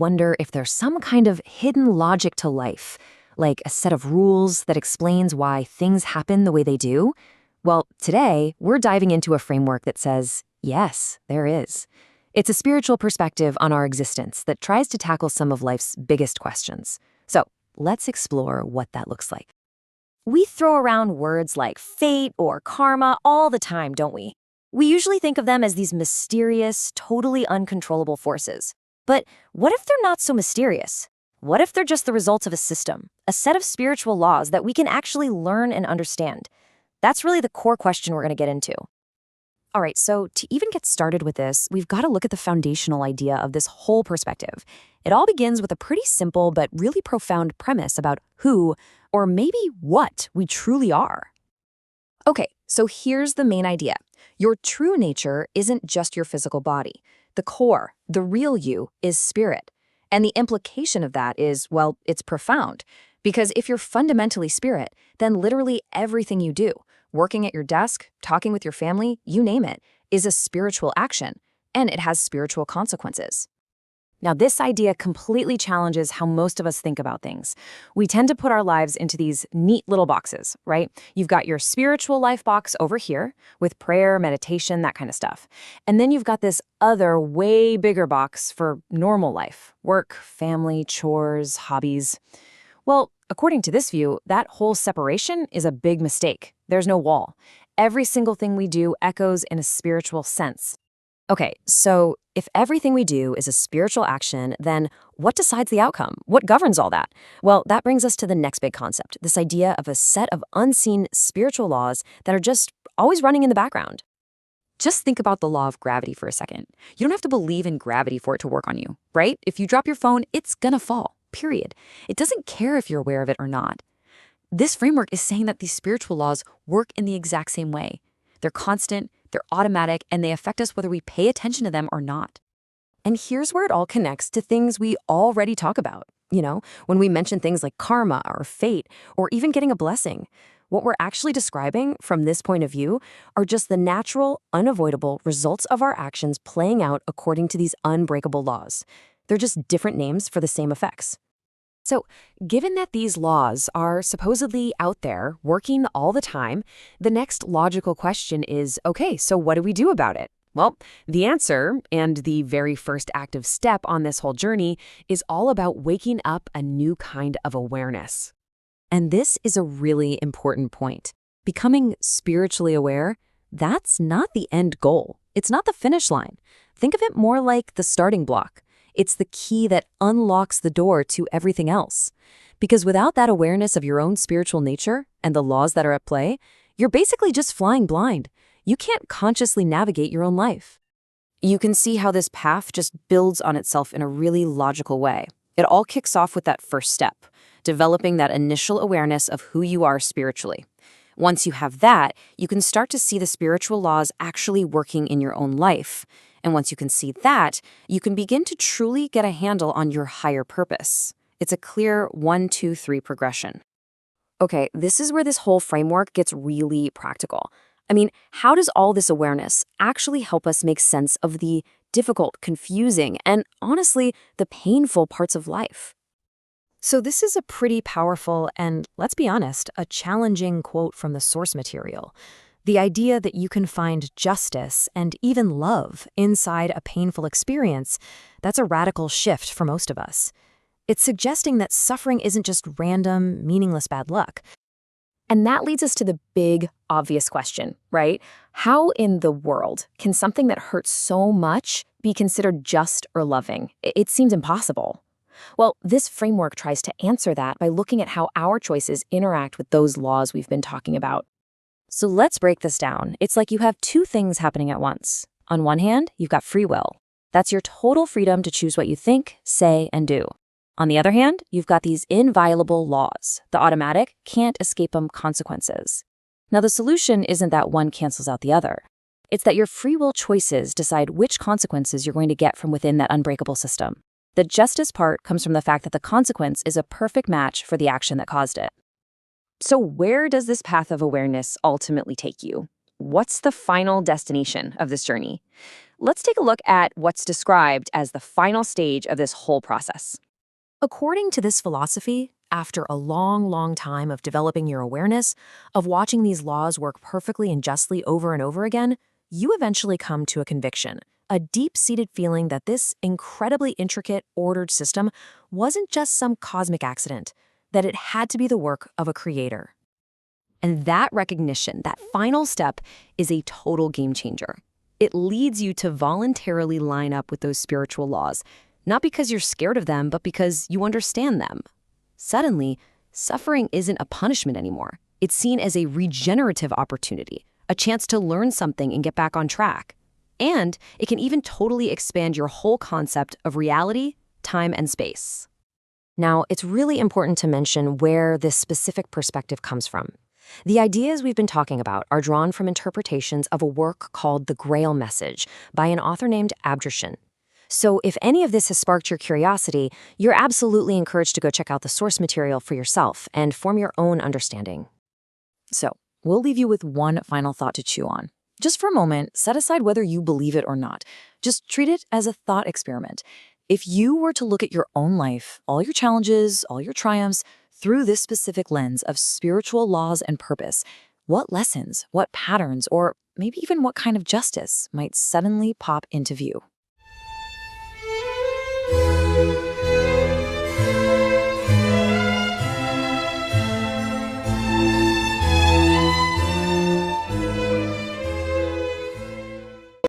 wonder if there's some kind of hidden logic to life, like a set of rules that explains why things happen the way they do. Well, today, we're diving into a framework that says, yes, there is. It's a spiritual perspective on our existence that tries to tackle some of life's biggest questions. So, let's explore what that looks like. We throw around words like fate or karma all the time, don't we? We usually think of them as these mysterious, totally uncontrollable forces. But what if they're not so mysterious? What if they're just the results of a system, a set of spiritual laws that we can actually learn and understand? That's really the core question we're going to get into. All right, so to even get started with this, we've got to look at the foundational idea of this whole perspective. It all begins with a pretty simple but really profound premise about who, or maybe what, we truly are. Okay, so here's the main idea. Your true nature isn't just your physical body. The core, the real you, is spirit. And the implication of that is, well, it's profound. Because if you're fundamentally spirit, then literally everything you do, working at your desk, talking with your family, you name it, is a spiritual action, and it has spiritual consequences. Now, this idea completely challenges how most of us think about things. We tend to put our lives into these neat little boxes, right? You've got your spiritual life box over here with prayer, meditation, that kind of stuff. And then you've got this other, way bigger box for normal life, work, family, chores, hobbies. Well, according to this view, that whole separation is a big mistake. There's no wall. Every single thing we do echoes in a spiritual sense. Okay, so if everything we do is a spiritual action, then what decides the outcome? What governs all that? Well, that brings us to the next big concept, this idea of a set of unseen spiritual laws that are just always running in the background. Just think about the law of gravity for a second. You don't have to believe in gravity for it to work on you, right? If you drop your phone, it's gonna fall, period. It doesn't care if you're aware of it or not. This framework is saying that these spiritual laws work in the exact same way. They're constant, they're automatic, and they affect us whether we pay attention to them or not. And here's where it all connects to things we already talk about. You know, when we mention things like karma or fate, or even getting a blessing, what we're actually describing from this point of view are just the natural, unavoidable results of our actions playing out according to these unbreakable laws. They're just different names for the same effects. So, given that these laws are supposedly out there, working all the time, the next logical question is, okay, so what do we do about it? Well, the answer, and the very first active step on this whole journey, is all about waking up a new kind of awareness. And this is a really important point. Becoming spiritually aware, that's not the end goal. It's not the finish line. Think of it more like the starting block. It's the key that unlocks the door to everything else. Because without that awareness of your own spiritual nature and the laws that are at play, you're basically just flying blind. You can't consciously navigate your own life. You can see how this path just builds on itself in a really logical way. It all kicks off with that first step, developing that initial awareness of who you are spiritually. Once you have that, you can start to see the spiritual laws actually working in your own life. And once you can see that, you can begin to truly get a handle on your higher purpose. It's a clear 1, 2, 3 progression. Okay, this is where this whole framework gets really practical. I mean, how does all this awareness actually help us make sense of the difficult, confusing, and honestly, the painful parts of life? So this is a pretty powerful and, let's be honest, a challenging quote from the source material. The idea that you can find justice and even love inside a painful experience, that's a radical shift for most of us. It's suggesting that suffering isn't just random, meaningless bad luck. And that leads us to the big, obvious question, right? How in the world can something that hurts so much be considered just or loving? It seems impossible. Well, this framework tries to answer that by looking at how our choices interact with those laws we've been talking about. So let's break this down. It's like you have two things happening at once. On one hand, you've got free will. That's your total freedom to choose what you think, say, and do. On the other hand, you've got these inviolable laws, the automatic, can't escape them consequences. Now, the solution isn't that one cancels out the other. It's that your free will choices decide which consequences you're going to get from within that unbreakable system. The justice part comes from the fact that the consequence is a perfect match for the action that caused it. So where does this path of awareness ultimately take you? What's the final destination of this journey? Let's take a look at what's described as the final stage of this whole process. According to this philosophy, after a long time of developing your awareness, of watching these laws work perfectly and justly over and over again, you eventually come to a conviction, a deep-seated feeling that this incredibly intricate, ordered system wasn't just some cosmic accident, that it had to be the work of a creator. And that recognition, that final step, is a total game changer. It leads you to voluntarily line up with those spiritual laws, not because you're scared of them, but because you understand them. Suddenly, suffering isn't a punishment anymore. It's seen as a regenerative opportunity, a chance to learn something and get back on track. And it can even totally expand your whole concept of reality, time, and space. Now, it's really important to mention where this specific perspective comes from. The ideas we've been talking about are drawn from interpretations of a work called The Grail Message by an author named Abdrashan. So if any of this has sparked your curiosity, you're absolutely encouraged to go check out the source material for yourself and form your own understanding. So, we'll leave you with one final thought to chew on. Just for a moment, set aside whether you believe it or not. Just treat it as a thought experiment. If you were to look at your own life, all your challenges, all your triumphs, through this specific lens of spiritual laws and purpose, what lessons, what patterns, or maybe even what kind of justice might suddenly pop into view?